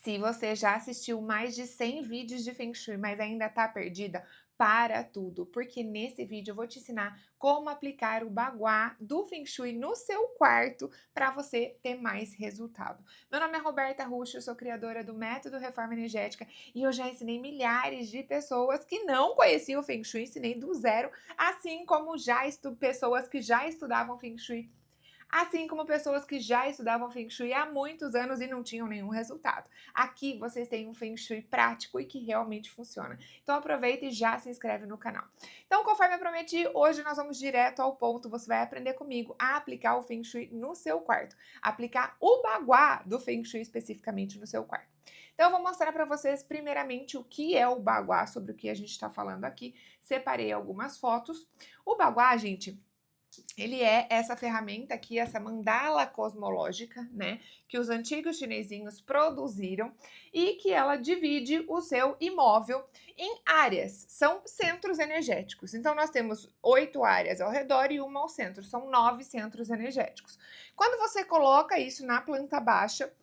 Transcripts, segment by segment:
Se você já assistiu mais de 100 vídeos de Feng Shui, mas ainda está perdida, para tudo, porque nesse vídeo eu vou te ensinar como aplicar o Bagua do Feng Shui no seu quarto para você ter mais resultado. Meu nome é Roberta Rucho, eu sou criadora do Método Reforma Energética e eu já ensinei milhares de pessoas que não conheciam o Feng Shui, ensinei do zero, assim como pessoas que já estudavam Feng Shui, assim como pessoas que já estudavam Feng Shui há muitos anos e não tinham nenhum resultado. Aqui vocês têm um Feng Shui prático e que realmente funciona. Então aproveita e já se inscreve no canal. Então, conforme eu prometi, hoje nós vamos direto ao ponto. Você vai aprender comigo a aplicar o Feng Shui no seu quarto. Aplicar o Bagua do Feng Shui especificamente no seu quarto. Então, eu vou mostrar para vocês, primeiramente, o que é o Bagua, sobre o que a gente está falando aqui. Separei algumas fotos. O Bagua, gente, ele é essa ferramenta aqui, essa mandala cosmológica, né, que os antigos chinesinhos produziram e que ela divide o seu imóvel em áreas, são centros energéticos. Então, nós temos 8 áreas ao redor e uma ao centro, são 9 centros energéticos. Quando você coloca isso na planta baixa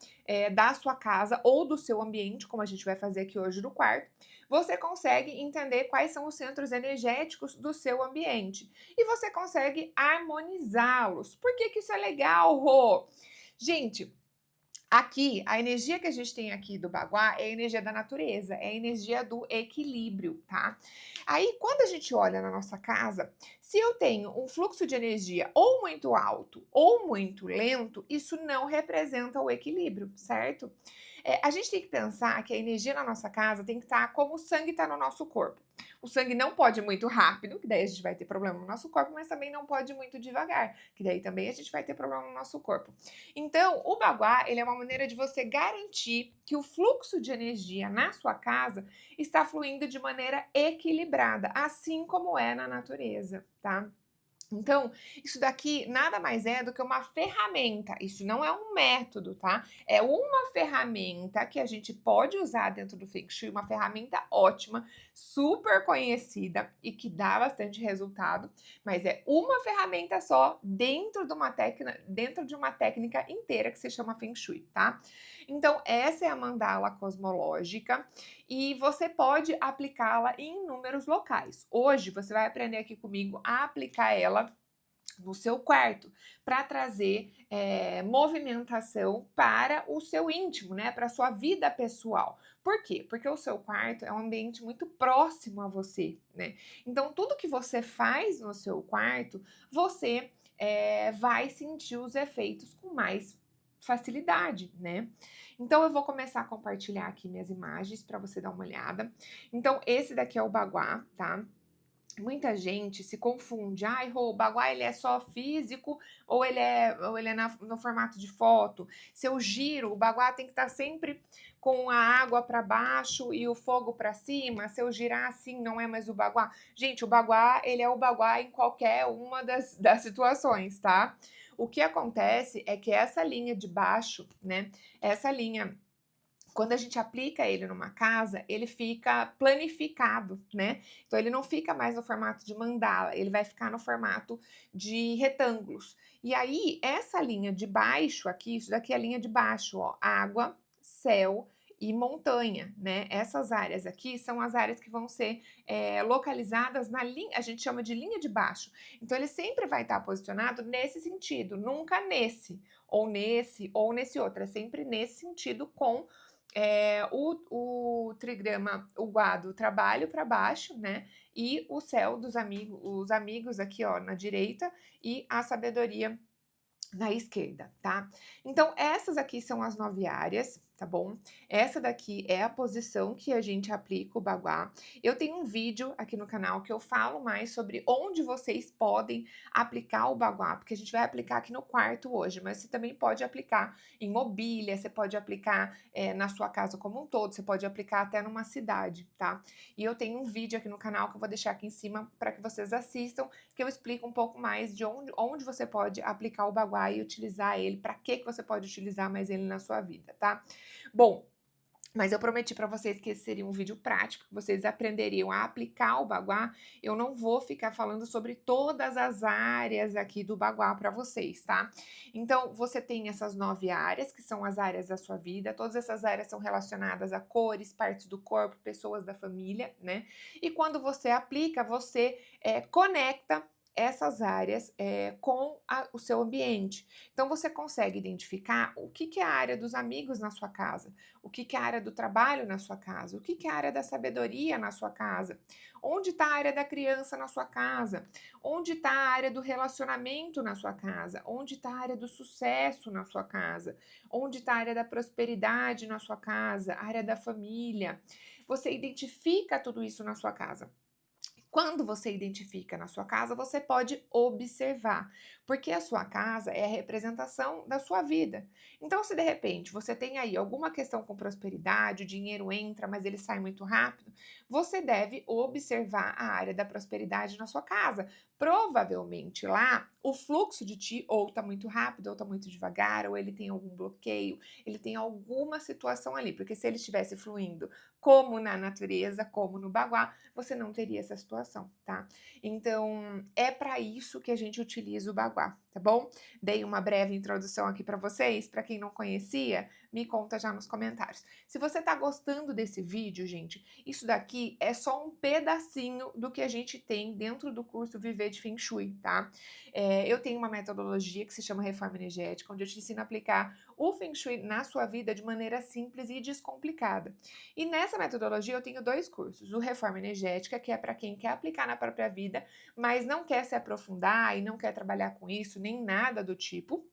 da sua casa ou do seu ambiente, como a gente vai fazer aqui hoje no quarto, você consegue entender quais são os centros energéticos do seu ambiente e você consegue harmonizá-los. Por que isso é legal, Rô? Gente, aqui, a energia que a gente tem aqui do Bagua é a energia da natureza, é a energia do equilíbrio, tá? Aí, quando a gente olha na nossa casa, se eu tenho um fluxo de energia ou muito alto ou muito lento, isso não representa o equilíbrio, certo? A gente tem que pensar que a energia na nossa casa tem que estar como o sangue está no nosso corpo. O sangue não pode ir muito rápido, que daí a gente vai ter problema no nosso corpo, mas também não pode ir muito devagar, que daí também a gente vai ter problema no nosso corpo. Então, o Bagua, ele é uma maneira de você garantir que o fluxo de energia na sua casa está fluindo de maneira equilibrada, assim como é na natureza, tá? Então, isso daqui nada mais é do que uma ferramenta, isso não é um método, tá? É uma ferramenta que a gente pode usar dentro do Feng Shui, uma ferramenta ótima, super conhecida e que dá bastante resultado, mas é uma ferramenta só dentro de uma técnica inteira que se chama Feng Shui, tá? Então, essa é a mandala cosmológica e você pode aplicá-la em inúmeros locais. Hoje, você vai aprender aqui comigo a aplicar ela no seu quarto, para trazer movimentação para o seu íntimo, né? Para a sua vida pessoal. Por quê? Porque o seu quarto é um ambiente muito próximo a você, né? Então, tudo que você faz no seu quarto, você vai sentir os efeitos com mais facilidade, né? Então, eu vou começar a compartilhar aqui minhas imagens para você dar uma olhada. Então, esse daqui é o Bagua, tá? Muita gente se confunde. Ai, Rô, o Bagua ele é só físico ou ele é no formato de foto? Se eu giro, o Bagua tem que estar sempre com a água para baixo e o fogo para cima. Se eu girar assim, não é mais o Bagua. Gente, o Bagua, ele é o Bagua em qualquer uma das situações, tá? O que acontece é que essa linha de baixo, né? Essa linha, quando a gente aplica ele numa casa, ele fica planificado, né? Então ele não fica mais no formato de mandala, ele vai ficar no formato de retângulos. E aí, essa linha de baixo aqui, isso daqui é a linha de baixo, ó, água, céu e montanha, né? Essas áreas aqui são as áreas que vão ser localizadas na linha, a gente chama de linha de baixo. Então ele sempre vai estar posicionado nesse sentido, nunca ou nesse outro, é sempre nesse sentido com o trigrama, o Gua do trabalho para baixo, né? E o céu dos amigos, os amigos aqui, ó, na direita, e a sabedoria na esquerda, tá? Então, essas aqui são as 9 áreas, tá bom? Essa daqui é a posição que a gente aplica o Bagua. Eu tenho um vídeo aqui no canal que eu falo mais sobre onde vocês podem aplicar o Bagua, porque a gente vai aplicar aqui no quarto hoje, mas você também pode aplicar em mobília, você pode aplicar na sua casa como um todo, você pode aplicar até numa cidade, tá? E eu tenho um vídeo aqui no canal que eu vou deixar aqui em cima para que vocês assistam, que eu explico um pouco mais de onde você pode aplicar o Bagua e utilizar ele, para que você pode utilizar mais ele na sua vida, tá? Bom, Mas eu prometi para vocês que esse seria um vídeo prático, que vocês aprenderiam a aplicar o Baguá. Eu não vou ficar falando sobre todas as áreas aqui do Baguá para vocês, tá? Então, você tem essas 9 áreas, que são as áreas da sua vida. Todas essas áreas são relacionadas a cores, partes do corpo, pessoas da família, né? E quando você aplica, você conecta essas áreas com o seu ambiente. Então, você consegue identificar o que é a área dos amigos na sua casa, o que é a área do trabalho na sua casa, o que é a área da sabedoria na sua casa, onde está a área da criança na sua casa, onde está a área do relacionamento na sua casa, onde está a área do sucesso na sua casa, onde está a área da prosperidade na sua casa, a área da família. Você identifica tudo isso na sua casa. Quando você identifica na sua casa, você pode observar, porque a sua casa é a representação da sua vida. Então, se de repente você tem aí alguma questão com prosperidade, o dinheiro entra, mas ele sai muito rápido, você deve observar a área da prosperidade na sua casa. Provavelmente lá o fluxo de ti ou tá muito rápido, ou tá muito devagar, ou ele tem algum bloqueio, ele tem alguma situação ali, porque se ele estivesse fluindo como na natureza, como no Baguá, você não teria essa situação, tá? Então, é para isso que a gente utiliza o Baguá, tá bom? Dei uma breve introdução aqui para vocês, para quem não conhecia, me conta já nos comentários. Se você tá gostando desse vídeo, gente, isso daqui é só um pedacinho do que a gente tem dentro do curso Viver de Feng Shui, tá? Eu tenho uma metodologia que se chama Reforma Energética, onde eu te ensino a aplicar o Feng Shui na sua vida de maneira simples e descomplicada. E nessa metodologia eu tenho 2 cursos, o Reforma Energética, que é para quem quer aplicar na própria vida, mas não quer se aprofundar e não quer trabalhar com isso, nem nada do tipo.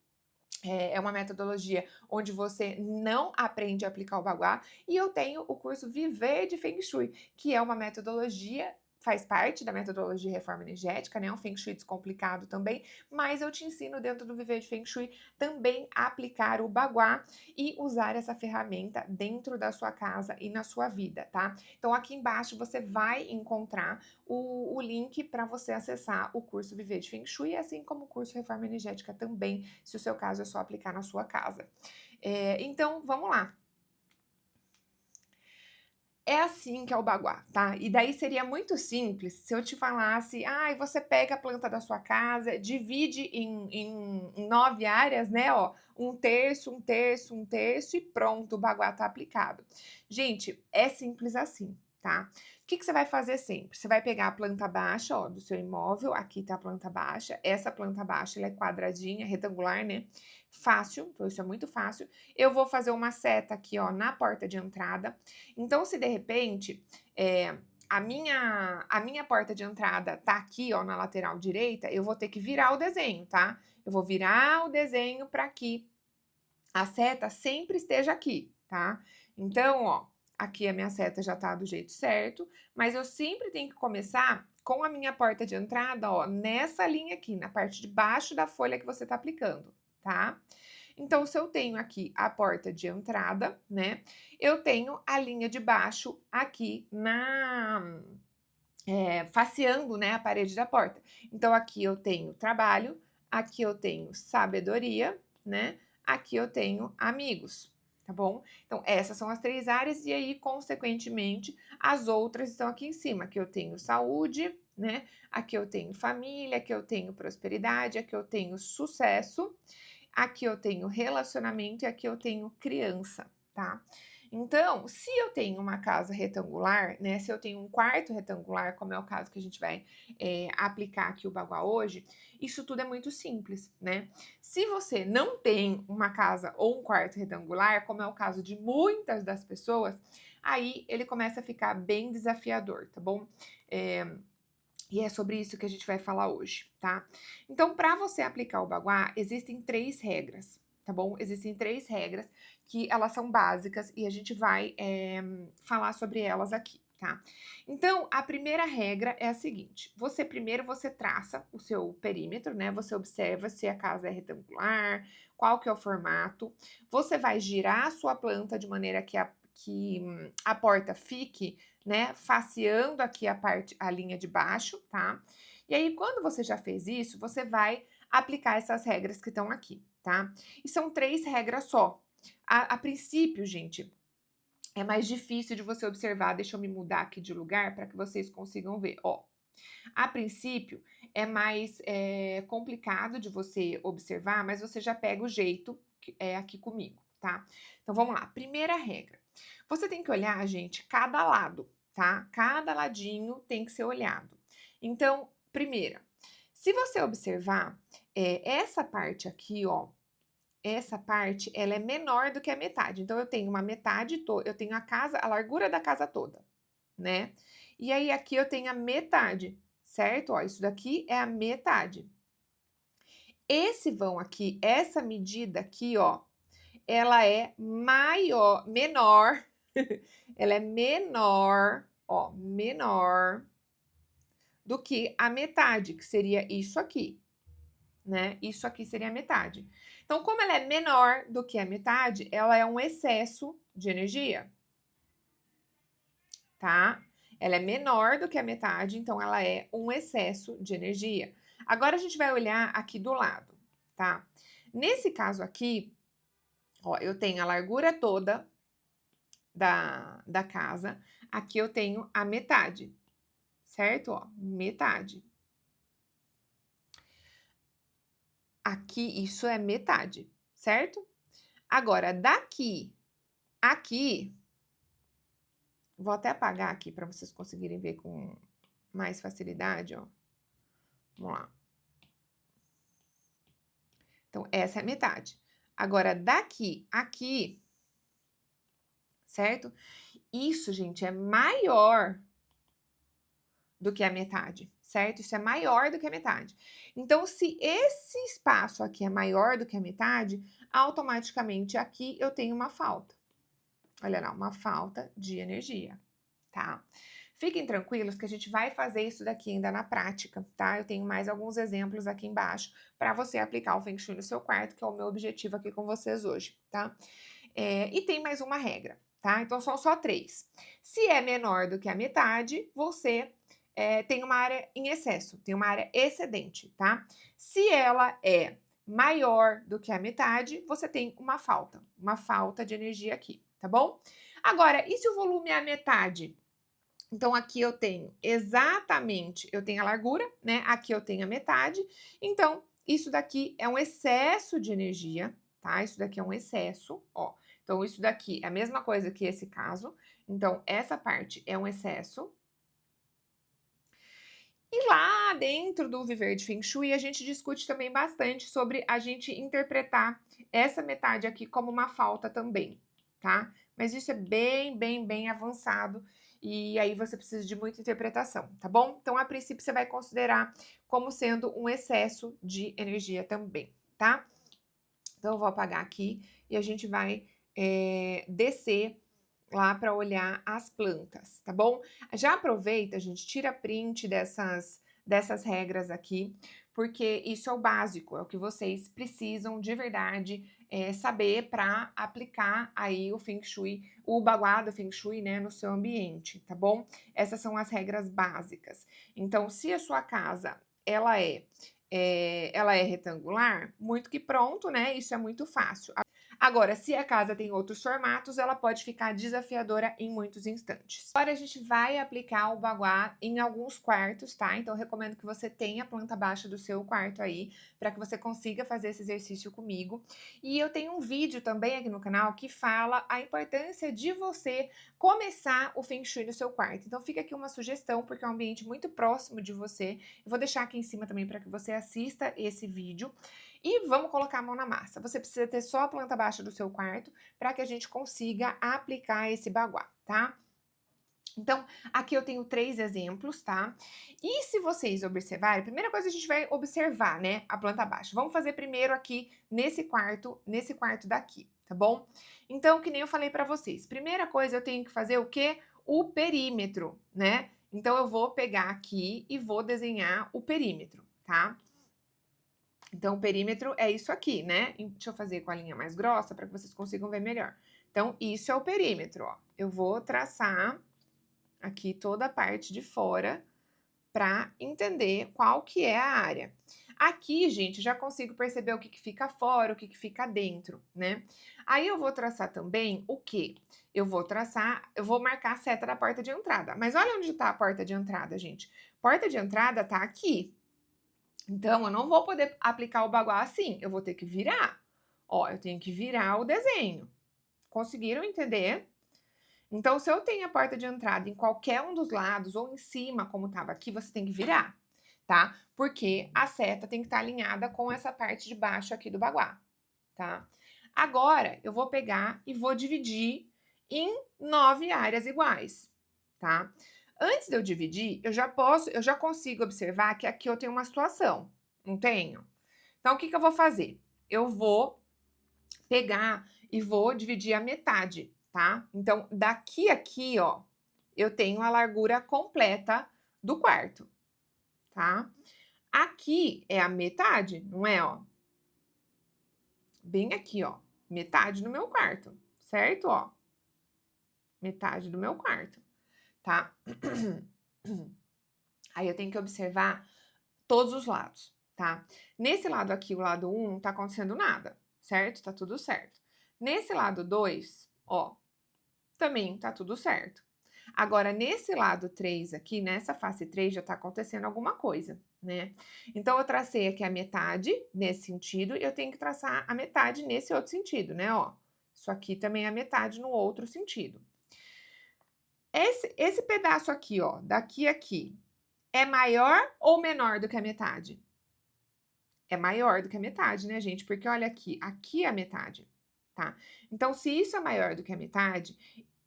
É uma metodologia onde você não aprende a aplicar o Baguá. E eu tenho o curso Viver de Feng Shui, que é uma metodologia, faz parte da metodologia de reforma energética, né? Um Feng Shui descomplicado também, mas eu te ensino dentro do Viver de Feng Shui também a aplicar o Baguá e usar essa ferramenta dentro da sua casa e na sua vida, tá? Então aqui embaixo você vai encontrar o link para você acessar o curso Viver de Feng Shui, assim como o curso Reforma Energética também, se o seu caso é só aplicar na sua casa. Então, vamos lá. É assim que é o Baguá, tá? E daí seria muito simples se eu te falasse, você pega a planta da sua casa, divide em 9 áreas, né, ó, 1/3, 1/3, 1/3 e pronto, o Baguá tá aplicado. Gente, é simples assim, tá? O que você vai fazer sempre? Você vai pegar a planta baixa, ó, do seu imóvel, aqui tá a planta baixa, essa planta baixa, ela é quadradinha, retangular, né? Fácil, então isso é muito fácil. Eu vou fazer uma seta aqui, ó, na porta de entrada. Então, se de repente a minha porta de entrada tá aqui, ó, na lateral direita, eu vou ter que virar o desenho, tá? Eu vou virar o desenho para que a seta sempre esteja aqui, tá? Então, ó, aqui a minha seta já tá do jeito certo, mas eu sempre tenho que começar com a minha porta de entrada, ó, nessa linha aqui, na parte de baixo da folha que você tá aplicando, tá? Então, se eu tenho aqui a porta de entrada, né, eu tenho a linha de baixo aqui faceando, né, a parede da porta. Então, aqui eu tenho trabalho, aqui eu tenho sabedoria, né, aqui eu tenho amigos, tá bom? Então, essas são as 3 áreas e aí, consequentemente, as outras estão aqui em cima. Aqui eu tenho saúde, né, aqui eu tenho família, aqui eu tenho prosperidade, aqui eu tenho sucesso, aqui eu tenho relacionamento e aqui eu tenho criança, tá? Então, se eu tenho uma casa retangular, né? Se eu tenho um quarto retangular, como é o caso que a gente vai aplicar aqui o Baguá hoje, isso tudo é muito simples, né? Se você não tem uma casa ou um quarto retangular, como é o caso de muitas das pessoas, aí ele começa a ficar bem desafiador, tá bom? E é sobre isso que a gente vai falar hoje, tá? Então, para você aplicar o Baguá, existem 3 regras, tá bom? Existem 3 regras que elas são básicas e a gente vai falar sobre elas aqui, tá? Então, a primeira regra é a seguinte: primeiro você traça o seu perímetro, né? Você observa se a casa é retangular, qual que é o formato. Você vai girar a sua planta de maneira que a porta fique, né, faceando aqui a linha de baixo, tá? E aí, quando você já fez isso, você vai aplicar essas regras que estão aqui, tá? E são 3 regras só. A princípio, gente, é mais difícil de você observar. Deixa eu me mudar aqui de lugar para que vocês consigam ver, ó. A princípio, é mais complicado de você observar, mas você já pega o jeito aqui comigo, tá? Então, vamos lá. Primeira regra. Você tem que olhar, gente, cada lado, tá? Cada ladinho tem que ser olhado. Então, primeira, se você observar, essa parte aqui, ó, essa parte, ela é menor do que a metade. Então, eu tenho uma metade, eu tenho a largura da casa toda, né? E aí, aqui eu tenho a metade, certo? Ó, isso daqui é a metade. Esse vão aqui, essa medida aqui, ó, ela é menor, ela é menor, ó, menor do que a metade, que seria isso aqui, né? Isso aqui seria a metade. Então, como ela é menor do que a metade, ela é um excesso de energia, tá? Ela é menor do que a metade, então ela é um excesso de energia. Agora a gente vai olhar aqui do lado, tá? Nesse caso aqui, ó, eu tenho a largura toda da casa, aqui eu tenho a metade, certo? Ó, metade. Aqui, isso é metade, certo? Agora, daqui, aqui, vou até apagar aqui para vocês conseguirem ver com mais facilidade, ó. Vamos lá. Então, essa é a metade. Agora, daqui, aqui, certo? Isso, gente, é maior do que a metade, certo? Isso é maior do que a metade. Então, se esse espaço aqui é maior do que a metade, automaticamente aqui eu tenho uma falta. Olha lá, uma falta de energia, tá? Fiquem tranquilos que a gente vai fazer isso daqui ainda na prática, tá? Eu tenho mais alguns exemplos aqui embaixo para você aplicar o Feng Shui no seu quarto, que é o meu objetivo aqui com vocês hoje, tá? E tem mais uma regra, tá? Então, são só 3. Se é menor do que a metade, você tem uma área em excesso, tem uma área excedente, tá? Se ela é maior do que a metade, você tem uma falta de energia aqui, tá bom? Agora, e se o volume é a metade? Então, aqui eu tenho exatamente, eu tenho a largura, né? Aqui eu tenho a metade. Então, isso daqui é um excesso de energia, tá? Isso daqui é um excesso, ó. Então, isso daqui é a mesma coisa que esse caso. Então, essa parte é um excesso. E lá dentro do Viver de Feng Shui, a gente discute também bastante sobre a gente interpretar essa metade aqui como uma falta também, tá? Mas isso é bem avançado e aí você precisa de muita interpretação, tá bom? Então, a princípio, você vai considerar como sendo um excesso de energia também, tá? Então, eu vou apagar aqui e a gente vai descer lá para olhar as plantas, tá bom? Já aproveita, gente, tira print dessas regras aqui, porque isso é o básico, é o que vocês precisam de verdade saber para aplicar aí o Feng Shui, o Bagua do Feng Shui, né, no seu ambiente, tá bom? Essas são as regras básicas. Então, se a sua casa, ela é retangular, muito que pronto, né? Isso é muito fácil. Agora, se a casa tem outros formatos, ela pode ficar desafiadora em muitos instantes. Agora a gente vai aplicar o Bagua em alguns quartos, tá? Então, eu recomendo que você tenha a planta baixa do seu quarto aí, para que você consiga fazer esse exercício comigo. E eu tenho um vídeo também aqui no canal que fala a importância de você começar o Feng Shui no seu quarto. Então, fica aqui uma sugestão, porque é um ambiente muito próximo de você. Eu vou deixar aqui em cima também para que você assista esse vídeo. E vamos colocar a mão na massa. Você precisa ter só a planta baixa do seu quarto para que a gente consiga aplicar esse Bagua, tá? Então, aqui eu tenho 3 exemplos, tá? E se vocês observarem, a primeira coisa a gente vai observar, né, a planta baixa. Vamos fazer primeiro aqui nesse quarto daqui, tá bom? Então, que nem eu falei para vocês, primeira coisa eu tenho que fazer o quê? O perímetro, né? Então, eu vou pegar aqui e vou desenhar o perímetro, tá? Então, o perímetro é isso aqui, né? Deixa eu fazer com a linha mais grossa para que vocês consigam ver melhor. Então, isso é o perímetro, ó. Eu vou traçar aqui toda a parte de fora para entender qual que é a área. Aqui, gente, já consigo perceber o que fica fora, o que fica dentro, né? Aí eu vou traçar também o quê? Eu vou marcar a seta da porta de entrada. Mas olha onde está a porta de entrada, gente. Porta de entrada tá aqui. Então, eu não vou poder aplicar o baguá assim. Eu vou ter que virar. Ó, eu tenho que virar o desenho. Conseguiram entender? Então, se eu tenho a porta de entrada em qualquer um dos lados ou em cima, como estava aqui, você tem que virar, tá? Porque a seta tem que estar alinhada com essa parte de baixo aqui do baguá, tá? Agora, eu vou pegar e vou dividir em 9 áreas iguais, tá? Antes de eu dividir, eu já consigo observar que aqui eu tenho uma situação, não tenho? Então, o que eu vou fazer? Eu vou pegar e vou dividir a metade, tá? Então, daqui a aqui, ó, eu tenho a largura completa do quarto, tá? Aqui é a metade, não é, ó? Bem aqui, ó, metade do meu quarto, certo, ó? Metade do meu quarto, tá? Aí eu tenho que observar todos os lados, tá? Nesse lado aqui, o lado 1, não tá acontecendo nada, certo? Tá tudo certo. Nesse lado 2, ó, também tá tudo certo. Agora, nesse lado 3 aqui, nessa face 3, já tá acontecendo alguma coisa, né? Então, eu tracei aqui a metade nesse sentido e eu tenho que traçar a metade nesse outro sentido, né? Ó, isso aqui também é a metade no outro sentido. Esse pedaço aqui, ó, daqui a aqui, é maior ou menor do que a metade? É maior do que a metade, né, gente? Porque olha aqui, aqui é a metade, tá? Então, se isso é maior do que a metade,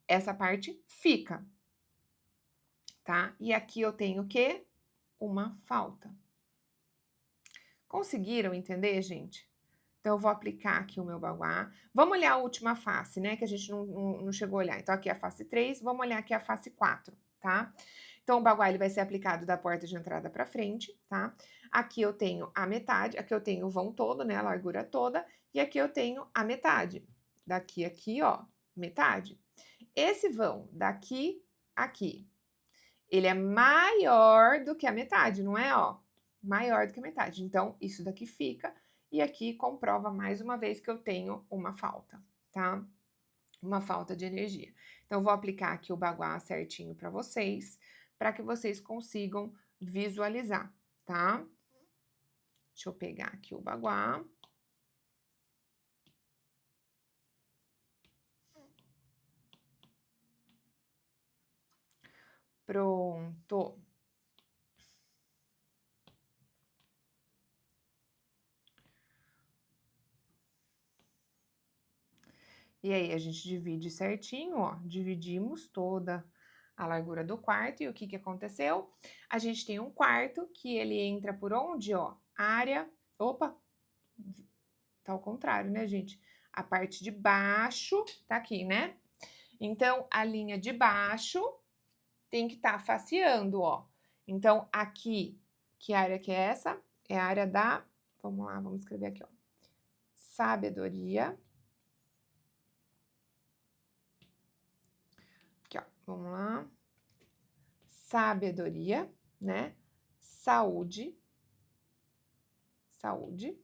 essa parte fica, tá? E aqui eu tenho o quê? Uma falta. Conseguiram entender, gente? Então, eu vou aplicar aqui o meu baguá. Vamos olhar a última face, né? Que a gente não chegou a olhar. Então, aqui é a face 3, vamos olhar aqui a face 4, tá? Então, o baguá ele vai ser aplicado da porta de entrada para frente, tá? Aqui eu tenho a metade, aqui eu tenho o vão todo, né? A largura toda. E aqui eu tenho a metade. Daqui a aqui, ó, metade. Esse vão daqui a aqui, ele é maior do que a metade, não é, ó? Maior do que a metade. Então, isso daqui fica. E aqui comprova mais uma vez que eu tenho uma falta, tá? Uma falta de energia. Então, eu vou aplicar aqui o baguá certinho para que vocês consigam visualizar, tá? Deixa eu pegar aqui o baguá. Pronto. E aí, a gente divide certinho, ó. Dividimos toda a largura do quarto. E o que aconteceu? A gente tem um quarto que ele entra por onde, ó? Área... Opa! Tá ao contrário, né, gente? A parte de baixo tá aqui, né? Então, a linha de baixo tem que estar faceando, ó. Então, aqui, que área que é essa? É a área da... Vamos lá, vamos escrever aqui, ó. Sabedoria. Aqui, ó. Vamos lá. Sabedoria, né? Saúde. Saúde.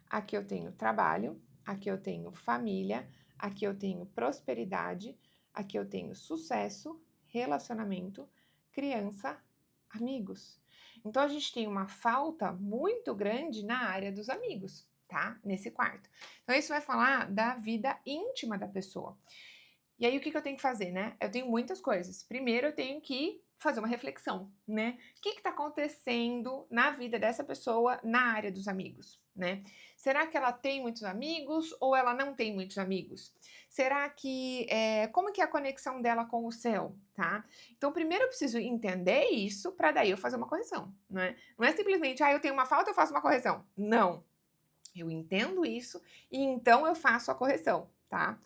Aqui eu tenho trabalho. Aqui eu tenho família. Aqui eu tenho prosperidade. Aqui eu tenho sucesso, relacionamento, criança, amigos. Então, a gente tem uma falta muito grande na área dos amigos, tá? Nesse quarto. Então, isso vai falar da vida íntima da pessoa. E aí, o que eu tenho que fazer, né? Eu tenho muitas coisas. Primeiro, eu tenho que fazer uma reflexão, né? O que está acontecendo na vida dessa pessoa na área dos amigos, né? Será que ela tem muitos amigos ou ela não tem muitos amigos? Será que... como que é a conexão dela com o céu, tá? Então, primeiro eu preciso entender isso para daí eu fazer uma correção, né? Não é simplesmente, eu tenho uma falta, eu faço uma correção. Não. Eu entendo isso e então eu faço a correção, tá?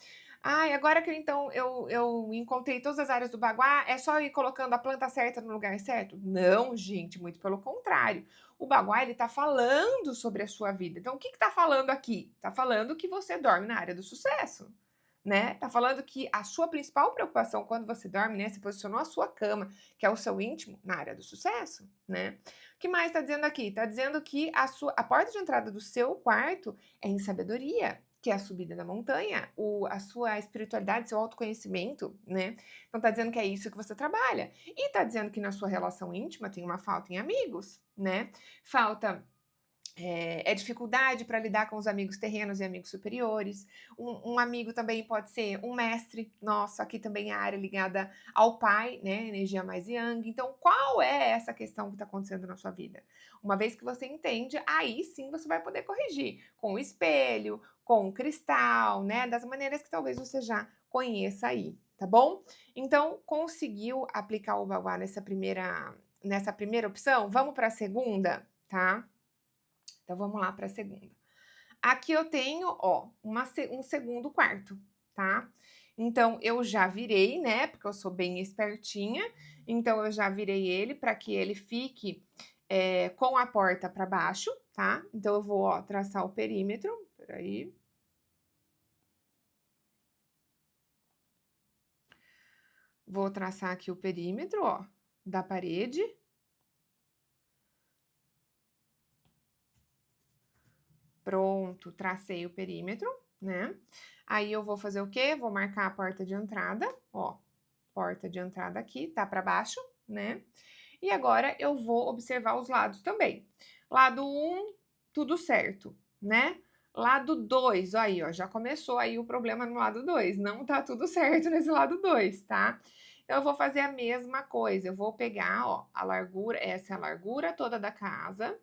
Agora que então eu encontrei todas as áreas do baguá, é só ir colocando a planta certa no lugar certo? Não, gente, muito pelo contrário. O baguá, ele tá falando sobre a sua vida. Então, o que tá falando aqui? Tá falando que você dorme na área do sucesso. né? Tá falando que a sua principal preocupação quando você dorme, né? Você posicionou a sua cama, que é o seu íntimo, na área do sucesso, né? O que mais tá dizendo aqui? Tá dizendo que a porta de entrada do seu quarto é em sabedoria, que é a subida da montanha, a sua espiritualidade, seu autoconhecimento, né? Então tá dizendo que é isso que você trabalha. E tá dizendo que na sua relação íntima tem uma falta em amigos, né? Falta dificuldade para lidar com os amigos terrenos e amigos superiores. Um amigo também pode ser um mestre. Nossa, aqui também é a área ligada ao pai, né? Energia mais yang. Então, qual é essa questão que está acontecendo na sua vida? Uma vez que você entende, aí sim você vai poder corrigir com o espelho, com o cristal, né? Das maneiras que talvez você já conheça aí, tá bom? Então, conseguiu aplicar o Baguá nessa primeira opção? Vamos para a segunda, tá? Então vamos lá para a segunda. Aqui eu tenho, ó, um segundo quarto, tá? Então eu já virei, né? Porque eu sou bem espertinha. Então eu já virei ele para que ele fique com a porta para baixo, tá? Então eu vou, ó, traçar o perímetro. Peraí. Vou traçar aqui o perímetro, ó, da parede. Pronto, tracei o perímetro, né? Aí eu vou fazer o quê? Vou marcar a porta de entrada, ó. Porta de entrada aqui, tá para baixo, né? E agora eu vou observar os lados também. Lado 1, tudo certo, né? Lado 2, aí, ó, já começou aí o problema no lado 2. Não tá tudo certo nesse lado 2, tá? Então, eu vou fazer a mesma coisa. Eu vou pegar, ó, a largura, essa é a largura toda da casa,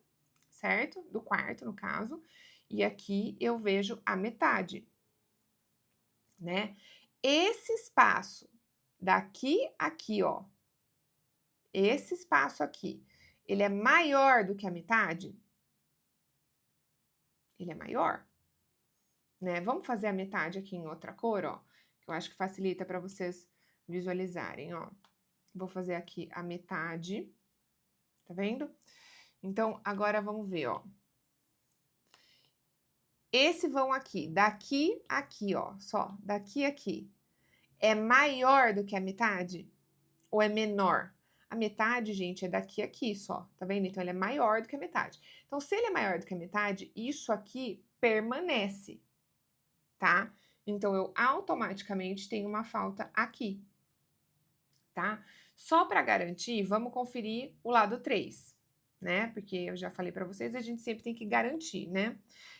certo? Do quarto, no caso. E aqui eu vejo a metade, né? Esse espaço daqui a aqui, ó, esse espaço aqui, ele é maior do que a metade? Ele é maior, né? Vamos fazer a metade aqui em outra cor, ó, que eu acho que facilita para vocês visualizarem, ó. Vou fazer aqui a metade, tá vendo? Então, agora vamos ver, ó. Esse vão aqui, daqui a aqui, ó, só, daqui a aqui. É maior do que a metade? Ou é menor? A metade, gente, é daqui a aqui só, tá vendo? Então, ele é maior do que a metade. Então, se ele é maior do que a metade, isso aqui permanece, tá? Então, eu automaticamente tenho uma falta aqui, tá? Só para garantir, vamos conferir o lado 3, né? Porque eu já falei para vocês, a gente sempre tem que garantir, né?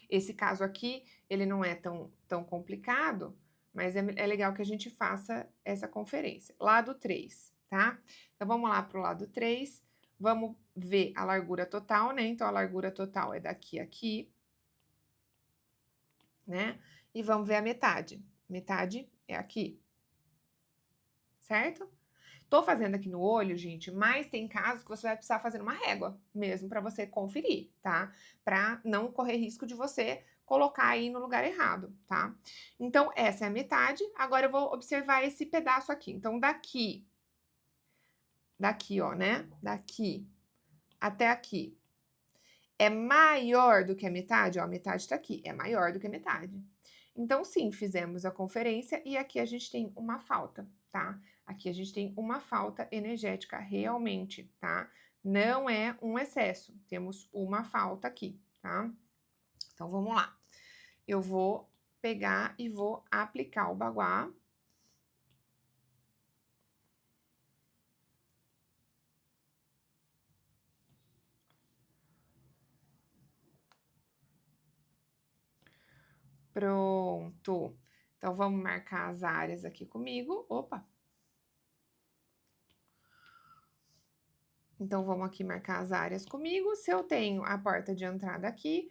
Esse caso aqui, ele não é tão complicado, mas é legal que a gente faça essa conferência. Lado 3, tá? Então, vamos lá para o lado 3, vamos ver a largura total, né? Então, a largura total é daqui a aqui, né? E vamos ver a metade. Metade é aqui, certo? Tô fazendo aqui no olho, gente, mas tem casos que você vai precisar fazer uma régua mesmo para você conferir, tá? Para não correr risco de você colocar aí no lugar errado, tá? Então, essa é a metade. Agora eu vou observar esse pedaço aqui. Então, daqui, ó, né? Daqui até aqui. É maior do que a metade? Ó, a metade tá aqui. É maior do que a metade. Então, sim, fizemos a conferência e aqui a gente tem uma falta, tá? Aqui a gente tem uma falta energética realmente, tá? Não é um excesso, temos uma falta aqui, tá? Então, vamos lá. Eu vou pegar e vou aplicar o baguá. Pronto. Então, vamos marcar as áreas aqui comigo. Opa! Então, vamos aqui marcar as áreas comigo. Se eu tenho a porta de entrada aqui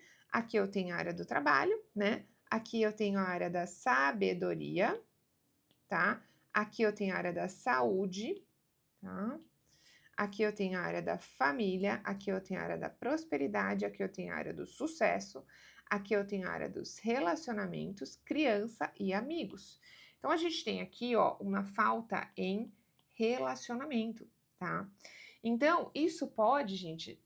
eu tenho a área do trabalho, né? Aqui eu tenho a área da sabedoria, tá? Aqui eu tenho a área da saúde, tá? Aqui eu tenho a área da família, aqui eu tenho a área da prosperidade, aqui eu tenho a área do sucesso, aqui eu tenho a área dos relacionamentos, criança e amigos. Então, a gente tem aqui, ó, uma falta em relacionamento, tá? Então, isso pode, gente,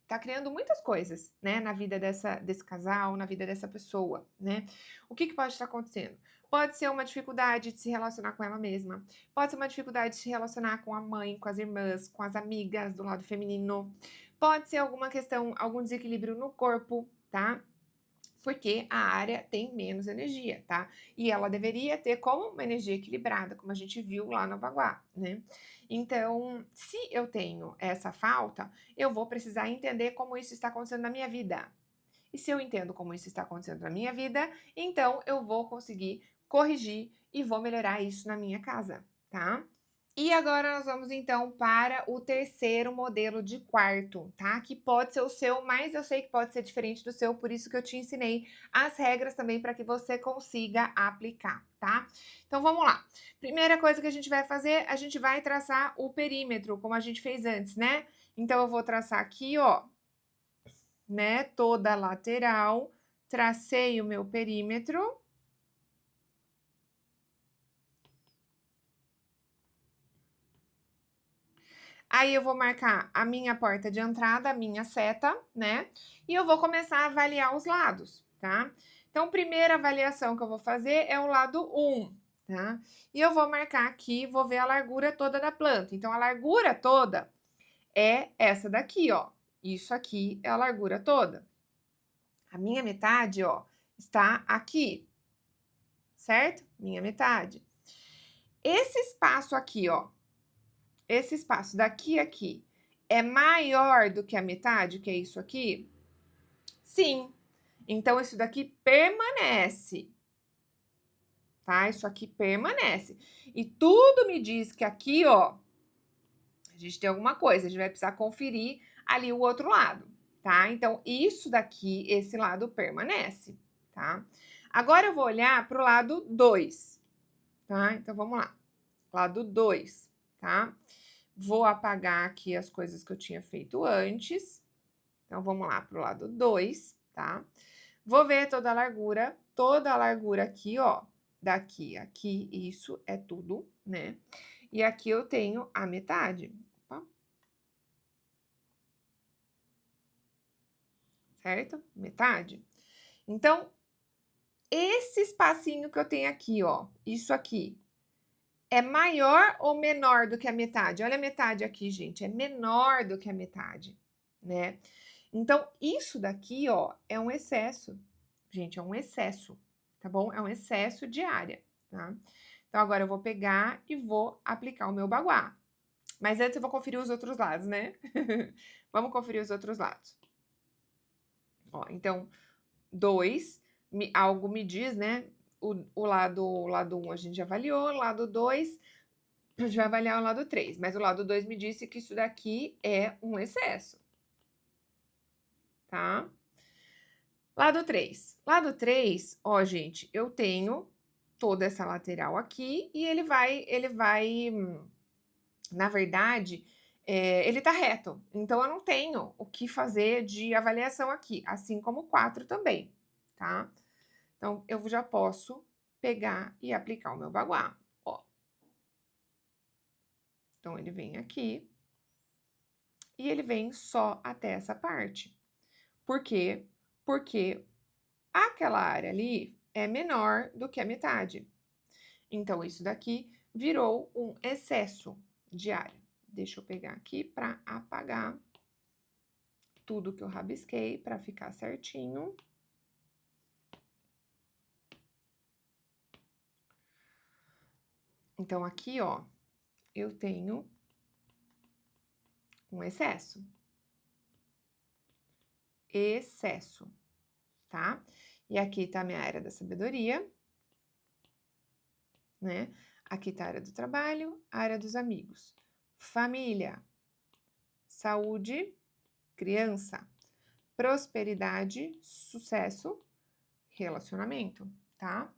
tá criando muitas coisas, né, na vida desse casal, na vida dessa pessoa, né? O que pode estar acontecendo? Pode ser uma dificuldade de se relacionar com ela mesma, pode ser uma dificuldade de se relacionar com a mãe, com as irmãs, com as amigas do lado feminino, pode ser alguma questão, algum desequilíbrio no corpo, tá? Porque a área tem menos energia, tá? E ela deveria ter como uma energia equilibrada, como a gente viu lá no Baguá, né? Então, se eu tenho essa falta, eu vou precisar entender como isso está acontecendo na minha vida. E se eu entendo como isso está acontecendo na minha vida, então eu vou conseguir corrigir e vou melhorar isso na minha casa, tá? E agora nós vamos então para o terceiro modelo de quarto, tá? Que pode ser o seu, mas eu sei que pode ser diferente do seu, por isso que eu te ensinei as regras também para que você consiga aplicar, tá? Então vamos lá. Primeira coisa que a gente vai fazer, a gente vai traçar o perímetro, como a gente fez antes, né? Então eu vou traçar aqui, ó, né, toda a lateral, tracei o meu perímetro. Aí eu vou marcar a minha porta de entrada, a minha seta, né? E eu vou começar a avaliar os lados, tá? Então, primeira avaliação que eu vou fazer é o lado 1, tá? E eu vou marcar aqui, vou ver a largura toda da planta. Então, a largura toda é essa daqui, ó. Isso aqui é a largura toda. A minha metade, ó, está aqui, certo? Minha metade. Esse espaço aqui, ó, esse espaço daqui a aqui é maior do que a metade, que é isso aqui? Sim. Então, isso daqui permanece, tá? Isso aqui permanece. E tudo me diz que aqui, ó, a gente tem alguma coisa, a gente vai precisar conferir ali o outro lado, tá? Então, isso daqui, esse lado permanece, tá? Agora eu vou olhar para o lado 2, tá? Então, vamos lá. Lado 2, tá? Vou apagar aqui as coisas que eu tinha feito antes. Então, vamos lá para o lado 2, tá? Vou ver toda a largura aqui, ó. Daqui, aqui, isso é tudo, né? E aqui eu tenho a metade. Opa. Certo? Metade. Então, esse espacinho que eu tenho aqui, ó, isso aqui, é maior ou menor do que a metade? Olha a metade aqui, gente, é menor do que a metade, né? Então, isso daqui, ó, é um excesso. Gente, é um excesso, tá bom? É um excesso de área, tá? Então, agora eu vou pegar e vou aplicar o meu baguá. Mas antes eu vou conferir os outros lados, né? Vamos conferir os outros lados. Ó, então, 2, algo me diz, né? O lado 1 a gente já avaliou, o lado 2 a gente vai avaliar o lado 3, mas o lado 2 me disse que isso daqui é um excesso, tá? Lado 3. Lado 3, ó, gente, eu tenho toda essa lateral aqui e ele vai, na verdade, ele tá reto. Então, eu não tenho o que fazer de avaliação aqui, assim como o 4 também, tá? Então, eu já posso pegar e aplicar o meu baguá, ó. Então, ele vem aqui e ele vem só até essa parte. Por quê? Porque aquela área ali é menor do que a metade. Então, isso daqui virou um excesso de área. Deixa eu pegar aqui para apagar tudo que eu rabisquei para ficar certinho. Então, aqui, ó, eu tenho um excesso. Excesso, tá? E aqui tá a minha área da sabedoria, né? Aqui tá a área do trabalho, a área dos amigos. Família, saúde, criança, prosperidade, sucesso, relacionamento, tá?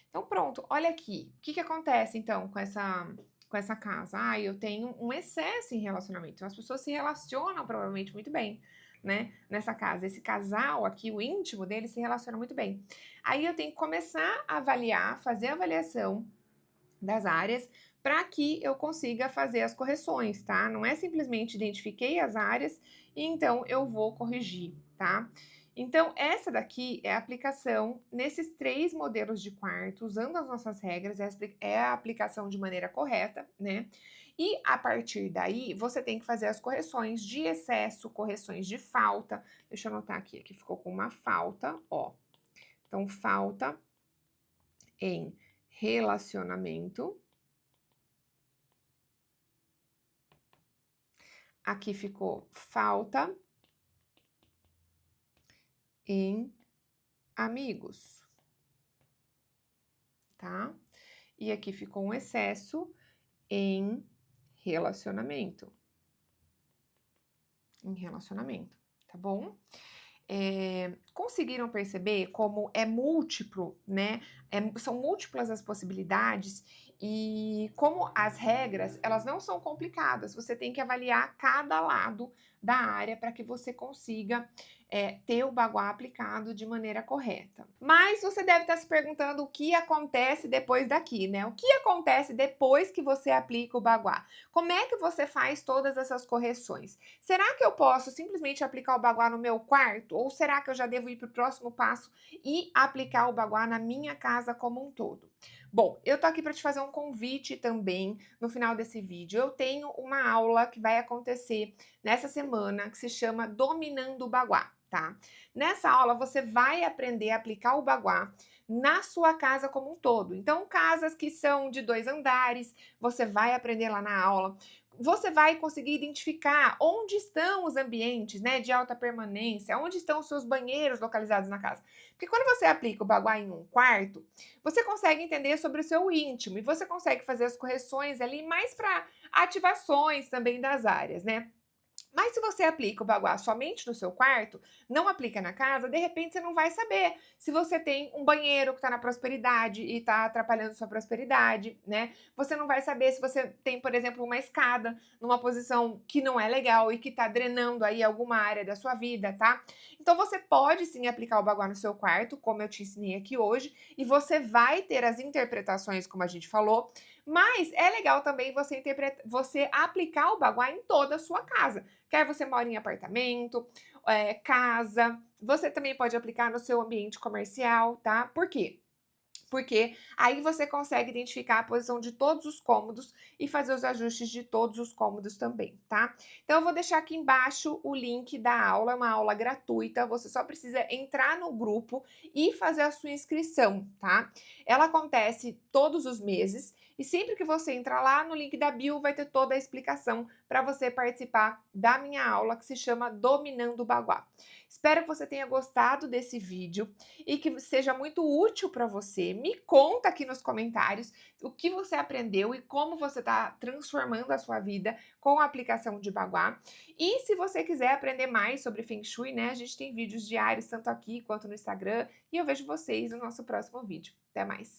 Então, pronto, olha aqui. O que que acontece, então, com essa casa? Ah, eu tenho um excesso em relacionamento. Então, as pessoas se relacionam, provavelmente, muito bem, né? Nessa casa. Esse casal aqui, o íntimo dele, se relaciona muito bem. Aí, eu tenho que começar a avaliar, fazer a avaliação das áreas para que eu consiga fazer as correções, tá? Não é simplesmente identifiquei as áreas e então eu vou corrigir, tá? Então, essa daqui é a aplicação nesses 3 modelos de quarto, usando as nossas regras, é a aplicação de maneira correta, né. E a partir daí, você tem que fazer as correções de excesso, correções de falta. Deixa eu anotar aqui ficou com uma falta, ó. Então, falta em relacionamento. Aqui ficou falta em amigos, tá? E aqui ficou um excesso em relacionamento. Em relacionamento, tá bom? Conseguiram perceber como é múltiplo, né? São múltiplas as possibilidades e como as regras, elas não são complicadas. Você tem que avaliar cada lado da área para que você consiga ter o baguá aplicado de maneira correta. Mas você deve estar se perguntando o que acontece depois daqui, né? O que acontece depois que você aplica o baguá? Como é que você faz todas essas correções? Será que eu posso simplesmente aplicar o baguá no meu quarto? Ou será que eu já devo ir para o próximo passo e aplicar o baguá na minha casa como um todo? Bom, eu tô aqui para te fazer um convite também no final desse vídeo. Eu tenho uma aula que vai acontecer nessa semana que se chama Dominando o Baguá, tá? Nessa aula você vai aprender a aplicar o baguá na sua casa como um todo. Então, casas que são de 2 andares, você vai aprender lá na aula. Você vai conseguir identificar onde estão os ambientes, né, de alta permanência, onde estão os seus banheiros localizados na casa. Porque quando você aplica o baguá em um quarto, você consegue entender sobre o seu íntimo e você consegue fazer as correções ali mais para ativações também das áreas, né? Mas se você aplica o baguá somente no seu quarto, não aplica na casa, de repente você não vai saber se você tem um banheiro que está na prosperidade e está atrapalhando sua prosperidade, né? Você não vai saber se você tem, por exemplo, uma escada numa posição que não é legal e que está drenando aí alguma área da sua vida, tá? Então você pode sim aplicar o baguá no seu quarto, como eu te ensinei aqui hoje, e você vai ter as interpretações, como a gente falou, mas é legal também você aplicar o baguá em toda a sua casa. Quer você mora em apartamento, casa, você também pode aplicar no seu ambiente comercial, tá? Por quê? Porque aí você consegue identificar a posição de todos os cômodos e fazer os ajustes de todos os cômodos também, tá? Então eu vou deixar aqui embaixo o link da aula, é uma aula gratuita, você só precisa entrar no grupo e fazer a sua inscrição, tá? Ela acontece todos os meses e sempre que você entrar lá no link da bio vai ter toda a explicação para você participar da minha aula que se chama Dominando o Baguá. Espero que você tenha gostado desse vídeo e que seja muito útil para você. Me conta aqui nos comentários o que você aprendeu e como você está transformando a sua vida com a aplicação de baguá. E se você quiser aprender mais sobre Feng Shui, né? A gente tem vídeos diários, tanto aqui quanto no Instagram. E eu vejo vocês no nosso próximo vídeo. Até mais!